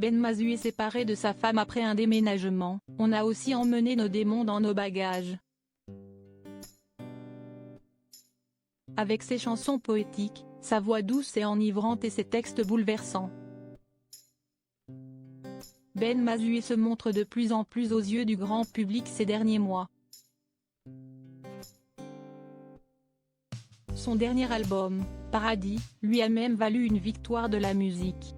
Ben Mazué séparé de sa femme après un déménagement, on a aussi emmené nos démons dans nos bagages. Avec ses chansons poétiques, sa voix douce et enivrante et ses textes bouleversants. Ben Mazué se montre de plus en plus aux yeux du grand public ces derniers mois. Son dernier album, Paradis, lui a même valu une victoire de la musique.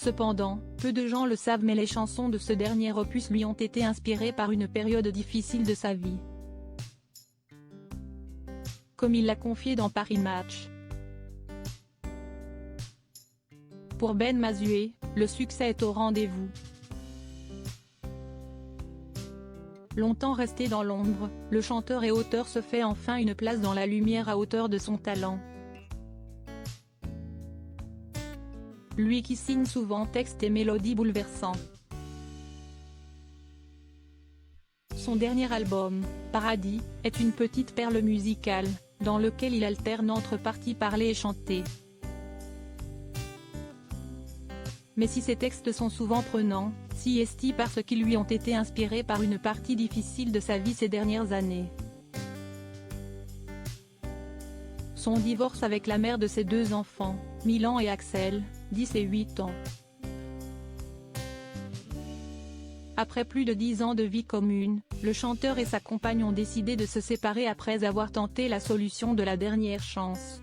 Cependant, peu de gens le savent mais les chansons de ce dernier opus lui ont été inspirées par une période difficile de sa vie. Comme il l'a confié dans Paris Match. Pour Ben Mazué, le succès est au rendez-vous. Longtemps resté dans l'ombre, le chanteur et auteur se fait enfin une place dans la lumière à hauteur de son talent. Lui qui signe souvent textes et mélodies bouleversants. Son dernier album, Paradis, est une petite perle musicale, dans lequel il alterne entre parties parlées et chantées. Mais si ses textes sont souvent prenants, si est-il parce qu'ils lui ont été inspirés par une partie difficile de sa vie ces dernières années. Son divorce avec la mère de ses 2 enfants, Milan et Axel, 10 et 8 ans. Après plus de 10 ans de vie commune, le chanteur et sa compagne ont décidé de se séparer après avoir tenté la solution de la dernière chance.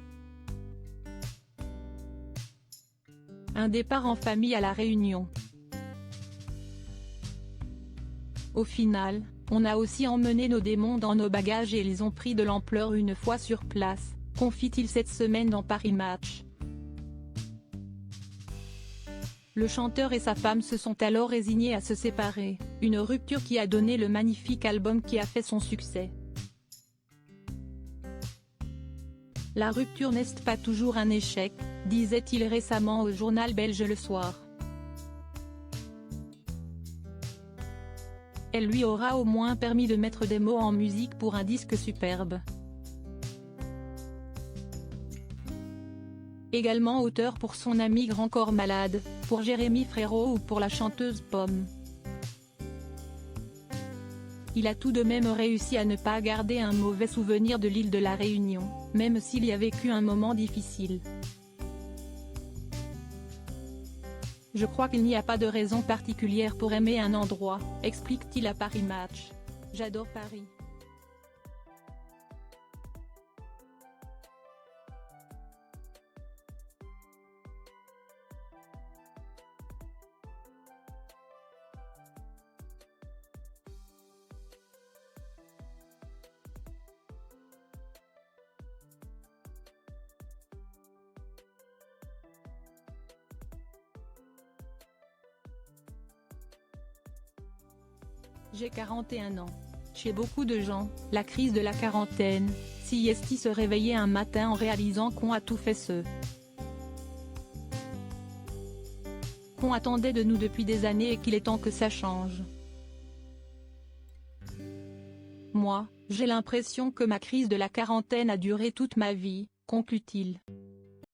Un départ en famille à La Réunion. Au final, on a aussi emmené nos démons dans nos bagages et ils ont pris de l'ampleur une fois sur place, confie-t-il cette semaine dans Paris Match. Le chanteur et sa femme se sont alors résignés à se séparer, une rupture qui a donné le magnifique album qui a fait son succès. La rupture n'est pas toujours un échec, disait-il récemment au journal belge Le Soir. Elle lui aura au moins permis de mettre des mots en musique pour un disque superbe. Également auteur pour son ami Grand Corps Malade, pour Jérémy Frérot ou pour la chanteuse Pomme. Il a tout de même réussi à ne pas garder un mauvais souvenir de l'île de la Réunion, même s'il y a vécu un moment difficile. Je crois qu'il n'y a pas de raison particulière pour aimer un endroit, explique-t-il à Paris Match. J'adore Paris. J'ai 41 ans. Chez beaucoup de gens, la crise de la quarantaine, si est-il se réveiller un matin en réalisant qu'on a tout fait ce qu'on attendait de nous depuis des années et qu'il est temps que ça change. Moi, j'ai l'impression que ma crise de la quarantaine a duré toute ma vie, conclut-il.